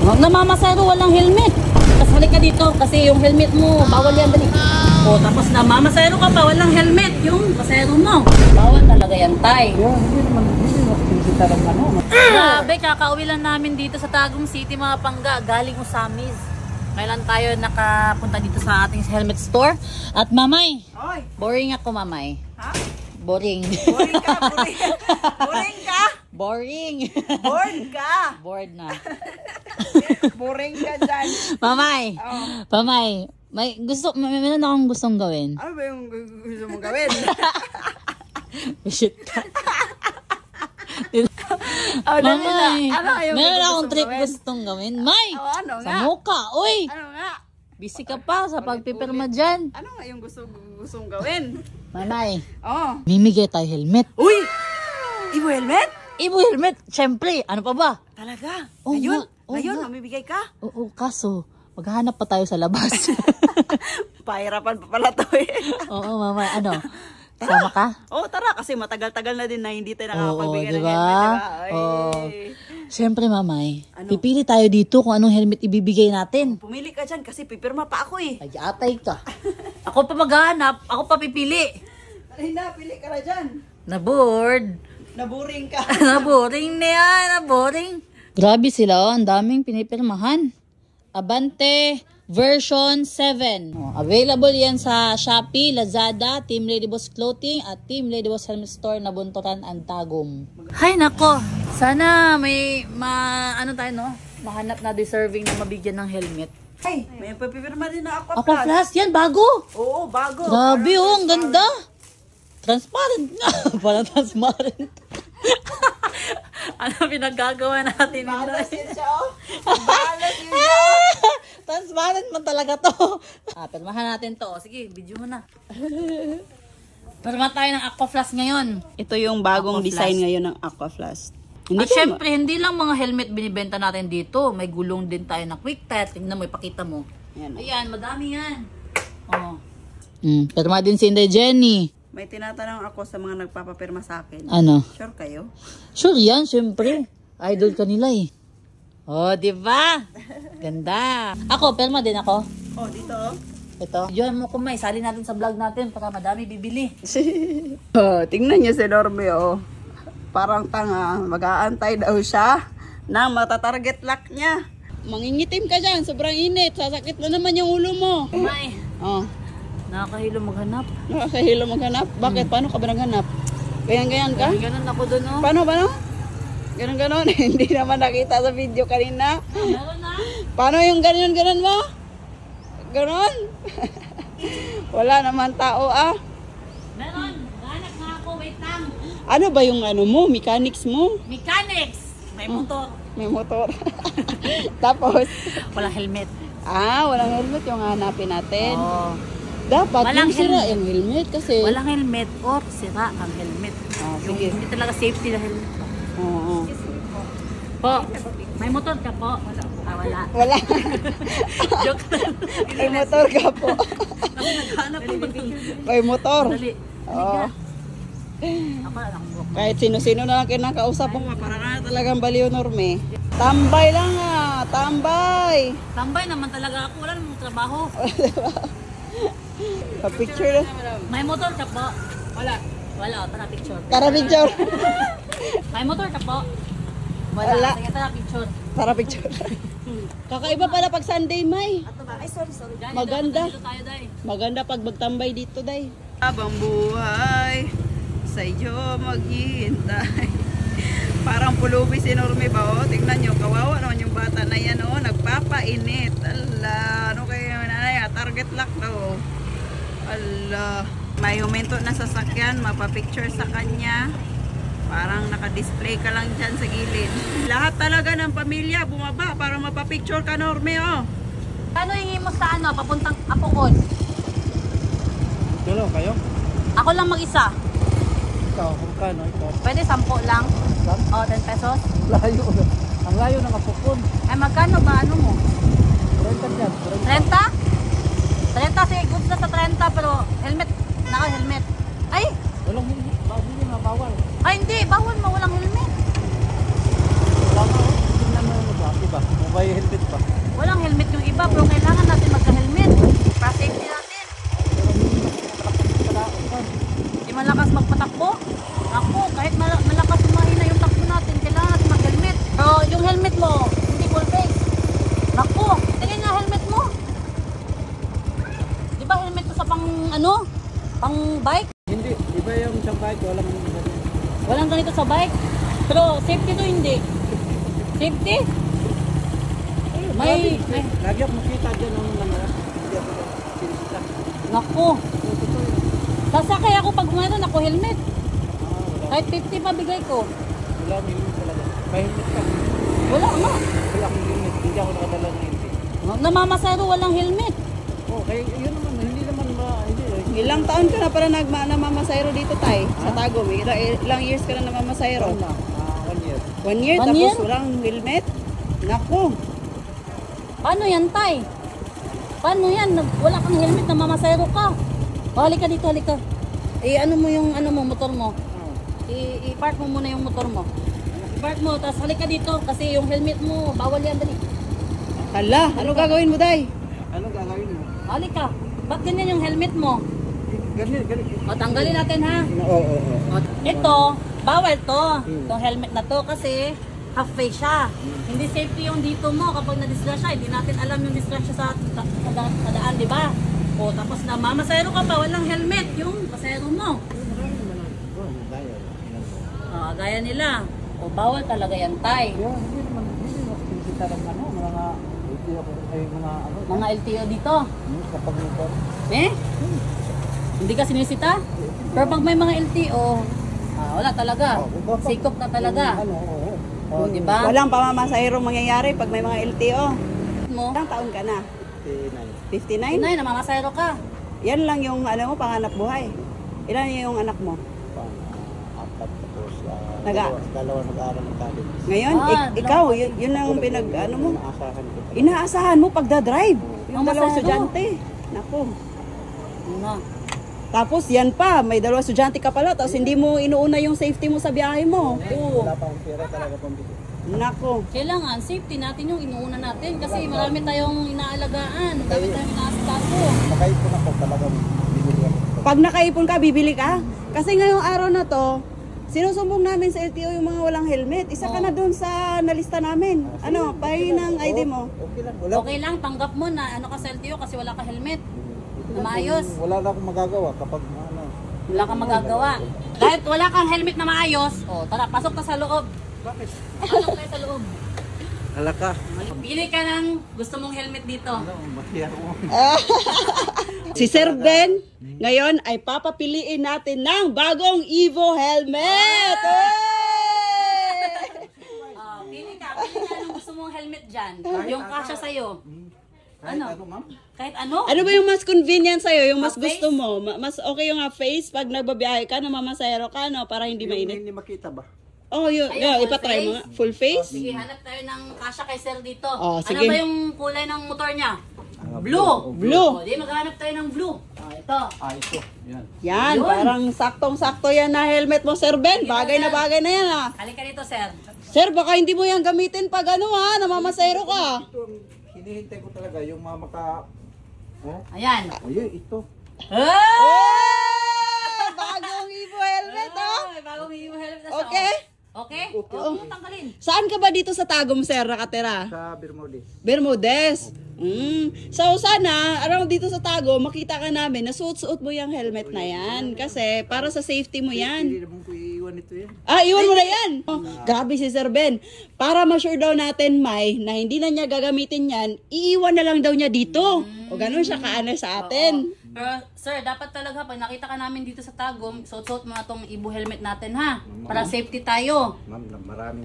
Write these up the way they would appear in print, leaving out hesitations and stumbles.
Namamasero, walang helmet. Tapos halik ka dito kasi yung helmet mo, bawal yan, dali. O, tapos namamasero ka pa, walang helmet. Yung pasero mo, bawal talaga yan, tay. Hindi naman talaga ano. Grabe, kakauwi lang namin dito sa Tagum City, mga pangga, galing Usamis. Kailan tayo nakapunta dito sa ating helmet store. At mamay, Oy, boring ako, mamay. ha? Boring. Boring ka, boring. Boring ka? Boring. Bored ka? Bored na. Boring ka dyan. Mamay, Oh. mamay, meron akong gustong gawin. Ano ba yung gusto mong gawin? Shit ka. Oh, dali na. Mamay, Ano yung meron gusto akong mong trip gawin? gustong gawin. May, Oh, ano sa nga? mukha. Uy, Ano nga? busy ka pa sa pagpipirma dyan. Ano nga yung gustong gawin? Mamay, Oh. mimigay tayo helmet. Uy! Ibo helmet? Ibo helmet, syempre, ano pa ba? Talaga? Oo Ngayon? nga, oo Ngayon, nga. mamibigay ka? Oo, kaso, maghahanap pa tayo sa labas. Pahirapan pa pala to eh. Oo, mamay, ano? Sama ka? Oh, tara kasi matagal-tagal na din na hindi tayo Oo, nakakapagbigay ng diba? helmet, diba? Ay. Oo. Siyempre, mamay, Ano? pipili tayo dito kung anong helmet ibibigay natin. Pumili ka dyan kasi pipirma pa ako eh. Ay, atay ka. Ako pa maghahanap, ako pa pipili. Dali na, pili ka na dyan. Na-bored. Naboring ka. Na-boring na yan, na-boring. Grabe sila, oh, ang daming pinipirmahan. Abante version 7. Oh, available yan sa Shopee, Lazada, Team Ladyboss Clothing at Team Ladyboss Helmet Store na Bunturan and Tagum. Hay nako, sana may ano tayo no? Mahanap na deserving na mabigyan ng helmet. Hey, may papipirma din na ako. Ako plus, yan bago. Oo, bago. Grabe Parang oh, ang ganda. Transparent nga. Parang transparent. Ano pinaggagawa natin? Balas yun siya, oh. Balas yun siya, oh. Transparent man talaga to. Pirmahan natin to. Sige, video mo na. Pirma tayo ng Aqua Flask ngayon. Ito yung bagong Aqua design Flask. ngayon ng Aqua Flask. At syempre, hindi lang mga helmet binibenta natin dito. May gulong din tayo na quick tire. Tingnan mo, ipakita mo. Yan. Ayan, madami yan. Oh. Pirma din si Inday Jenny. May tinatanong ako sa mga nagpapapirma sa akin. Ano? Sure kayo? Sure yan, syempre. Idol kanila eh. Oh, di ba? Ganda. Ako, pirma din ako. Oh, dito, oh. Ito. Diyan mo kumay, sali natin sa vlog natin para madami bibili. Oh, tingnan niyo si Norme, oh. Parang tanga. Mag-aantay daw siya ng matatarget lock niya. Mangingitim ka dyan. Sobrang init. Sasakit na naman yung ulo mo. Kumay. Oh. Nakakahilo maghanap. Nakakahilo maghanap? Bakit? Paano ka ba naghanap? Ganyan-ganyan ka? Ganun ako doon, oh. Paano? Ganon-ganon. Hindi naman nakita sa video kanina. Meron na. Paano yung ganon-ganon mo? Ganon? Wala naman tao, ah. Meron. Ganap nga ako. Wait lang. Ano ba yung ano mo? Mechanics mo? Mechanics. May motor. May motor. Tapos, Walang helmet. walang helmet yung hanapin natin. Oo. Dapat Walang yung sira helmet. yung helmet kasi. Walang helmet or sira ang helmet. Yung sige. hindi talaga safety na helmet. Oo. Po, may motor ka po? Wala. Wala. Joke lang. May motor ka po. Ako naghanap ko ba? May motor. Dali. Oo. Ako lang ang buhok. Kahit sino-sino na lang kinakausap mo, para na talagang baliw, Norme. Tambay lang, ah. Tambay. Tambay naman talaga ako. Wala namang trabaho. Pa-picture na. May motor ka po? Wala. Wala. Tara picture. Tara, picture. May motor ka po? Wala. Sige, tara picture. Tara, picture. Kakaiba pala pag Sunday, May. Ay, sorry. Maganda. Dito tayo, day. Maganda pag magtambay dito, day. Habang buhay, sa iyo maghihintay. Parang pulubi si Norme ba, oh. Tingnan nyo, kawawa naman yung bata na yan, oh. Nagpapainit. Ala, ano kayo, nanay, target lock daw. Ala. May humento na sasakyan, mapapicture sa kanya. Parang nakadisplay ka lang dyan sa gilid. Lahat talaga ng pamilya bumaba para mapapicture ka, Norme, oh. Paano hingi mo sa ano, papuntang Apokon? Dalaw kayo? Ako lang mag-isa. Ikaw, kung kano ikaw? Pwede 10 lang? Saan? O, 10 pesos? Layo. Ang layo ng kapupon. Ay, magkano ba? Ano mo? 30 yan. 30? 30, sige, goods na sa 30, pero helmet, naka-helmet. Ay! Walang hindi. Hindi na bawal. Ay, hindi, bawal mo, walang helmet. Wala ka. Tingnan mo yung ba? Diba? may helmet pa. Walang helmet yung iba, pero kailangan natin magka-helmet. Para safety natin. Di malakas magpatakbo. Ako, kahit malakas umahina yung takbo natin, kailangan natin mag-helmet. Pero yung helmet mo, hindi full face. Naku, tingin nga helmet mo. Di ba helmet mo sa pang ano? Pang bike? Hindi, iba yung isang bike, Walang ganito sa bike. Pero safety to hindi. Safety? May... Lagi ako makita dyan ng mga hindi ako sinisita. Naku. Sasakay ako pag umayon ako helmet. Kahit 50 pa bigay ko. Wala akong helmet talaga. May helmet ka. Wala nga. Wala akong helmet, hindi ako nakadala ng helmet. Namamasaro walang helmet. Oh, kaya yun naman, hindi naman hindi. Ilang taon ka na para namamasayro dito, tay? Sa Tagum. Ilang years ka na namamasayro? 1 year. 1 year, 1 tapos year? walang helmet? Naku. Paano yan, tay? Paano yan? Wala kang helmet, namamasaro ka. Halika dito, halika. Ano mo yung motor mo? I-park mo muna yung motor mo. I-park mo, tapos halika dito kasi yung helmet mo, bawal yan, dali. Hala, ano gagawin mo, day? Anong gagawin mo? Halika. Ba't ganyan yung helmet mo? Ganyan. O, tanggalin natin ha. Oo. O, ito, bawal to. Itong helmet na to kasi half face siya. Hindi safety yung dito mo kapag na-disgrasya. Hindi natin alam yung disgrasya sa daan, di ba? O, tapos na mamasayro ka pa, walang helmet yung pasayro mo. Gaya nila. O, bawal talaga yan, tay. Hindi naman sinisita ng Mga LTO dito. kapag motor. Hindi ka sinisita? Pero pag may mga LTO, wala talaga. Sikop na talaga. O, di ba? Walang pamamasayro mangyayari pag may mga LTO. Mo? Ilang taon ka na? 59? Inay, namamasayro ka. Yan lang yung mo, panganap buhay. Ilan yung anak mo? Apat tapos dalawa nag-aaral ng college. Ngayon, ikaw, yun lang ang mo. Inaasahan ko. Inaasahan mo pagdadrive. Yung Ang dalawang masayro. estudyante. Naku. Ano? Tapos yan pa, may dalawang estudyante ka pala, tapos hindi mo inuuna yung safety mo sa biyahe mo. Wala pa akong pera talaga pambili. Naku. Kailangan, safety natin yung inuuna natin kasi marami tayong inaalagaan, marami tayong inaasikaso. Nakaipon ako talagang bibili ako. Pag nakaipon ka, bibili ka. Kasi ngayong araw na to, sinusumbong namin sa LTO yung mga walang helmet. Isa ka na doon sa nalista namin. Ano, pahingi ng ID mo. Okay lang. Wala, Okay lang, tanggap mo na ano ka sa LTO kasi wala ka helmet. Na maayos. wala na akong magagawa kapag Wala kang magagawa. Kahit wala kang helmet na maayos, tara, pasok ka sa loob. Bakit? Pasok ka sa loob. Halaka. Pili ka ng gusto mong helmet dito. Masiyar mo. Si Sir Ben, ngayon ay papapiliin natin ng bagong Evo helmet! Pili ka ng gusto mong helmet dyan. Yung kasya sa'yo. Ano? Ma'am? Kahit ano? Ano ba yung mas convenient sa'yo? Yung mas Half face? gusto mo? Mas okay yung half face pag nagbabiyahe ka, namamasayro ka, no? Para hindi mainit. Hindi makita ba? Oh, yun. Ayun, full Ipatry mo face? nga. Full face? Sige, hanap tayo ng kasya kay Sir dito. Oh, Ano sige. ba yung kulay ng motor niya? Blue. Blue. Di maghanap tayo ng blue. Ito. Ito. Yan. Yan, Yun. parang saktong-sakto yan na helmet mo, Sir Ben. Bagay na bagay na yan, ah. Halika dito, Sir. Sir, baka hindi mo yan gamitin pag ano, ha? Namamasayro ka. Ito ang hinihintay ko talaga yung mga Ayan. Ayun, ito. Bagong Evo helmet, oh. Ay, bagong yung helmet na siya. Okay? Okay? Oo, tanggalin. Saan ka ba dito sa Tagum, Sir, nakatira? Sa Bermudez. Bermudez. So sana, around dito sa Tago, makita ka namin na suot-suot mo yung helmet na yan. Kasi para sa safety mo yan. Hindi naman ko iiwan ito yan. Iwan mo na yan. Oh, grabe si Sir Ben. Para ma-sure daw natin, May, na hindi na niya gagamitin yan, iiwan na lang daw niya dito. O ganun siya kaano sa atin. Pero, Sir, dapat talaga, pag nakita ka namin dito sa Tagum, suot-suot mo na itong Evo helmet natin, ha? Para safety tayo. Ma'am,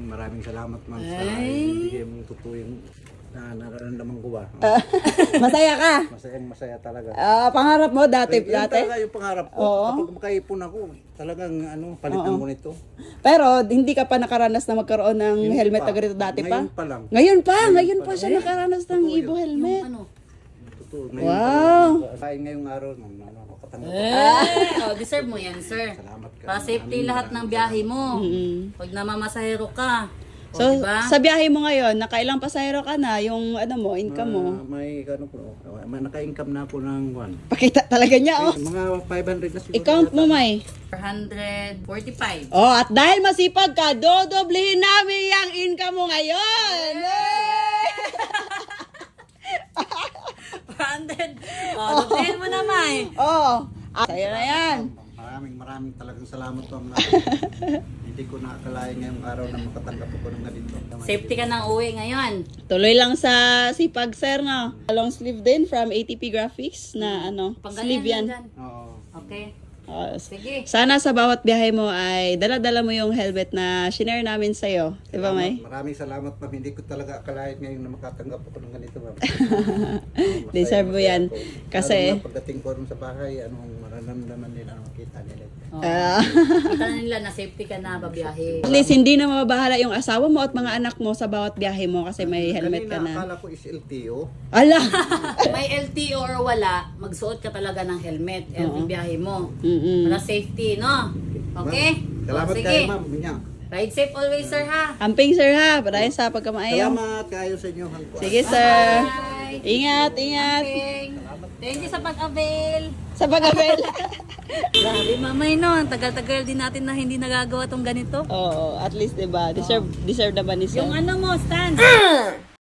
maraming salamat ma'am sa hindi mong totoo yung nararamdaman ko ba. Masaya ka? Masaya talaga. Pangarap mo dati? Yun talaga yung pangarap ko. Kapag makaipon ako, talagang palitan mo nito. Pero hindi ka pa nakaranas na magkaroon ng helmet na ganito dati pa? Ngayon pa lang. Ngayon pa siya nakaranas ng Evo helmet. Ano? Totoo. Wow! Ngayong araw, katanggap Deserve mo yan, Sir. Salamat ka. Para safety lahat ng biyahe mo. Pag namamasahero ka. So, diba? sa biyahe mo ngayon, nakailang pasahero ka na, yung ano mo, income mo? May ano po, naka-income na ako ng Pakita talaga niya, oh. mga 500 na siguro. I-count mo, May. 445. Oh, at dahil masipag ka, dodoblehin namin yung income mo ngayon! Yay! 400. Oh, doblehin mo na, May. Oh, sa'yo na yan. Maraming talagang salamat po. Hindi ko nakakalain ngayong araw na makatanggap ako ng ganito. Safety ka ng uwi ngayon. Tuloy lang sa sipag, sir, no? Long sleeve din from ATP Graphics na ano, sleeve yan. Oo. Okay. Sige. Sana sa bawat biyahe mo ay dala-dala mo yung helmet na shinare namin sa'yo. Diba, May? Maraming salamat, ma'am. Hindi ko talaga akalain ngayon na makatanggap ako ng ganito, ma'am. Deserve mo yan. Kasi pagdating ko rin sa bahay, anong mararamdaman nila, makita nila. Kita na nila na safety ka na babiyahe. At least hindi na mababahala yung asawa mo at mga anak mo sa bawat biyahe mo kasi may helmet ka Kanina, na. akala ko is LTO. Ala! May LTO or wala, magsuot ka talaga ng helmet. Every biyahe mo. Mm-mm. Para safety, no? Okay? Salamat Sige. kayo, ma'am. Minyak. Ride safe always, sir, ha? Amping, sir, ha? Parayan sa pagkamaayaw. Salamat kayo sa inyo. Sige, sir. Bye! Ingat, ingat. Thank you sa pag-avail. Sa pag-abel. Grabe, mamay, no? Ang tagal-tagal din natin na hindi nagagawa tong ganito. Oo, at least, diba? Deserve naman ni sir. Yung ano mo, stand.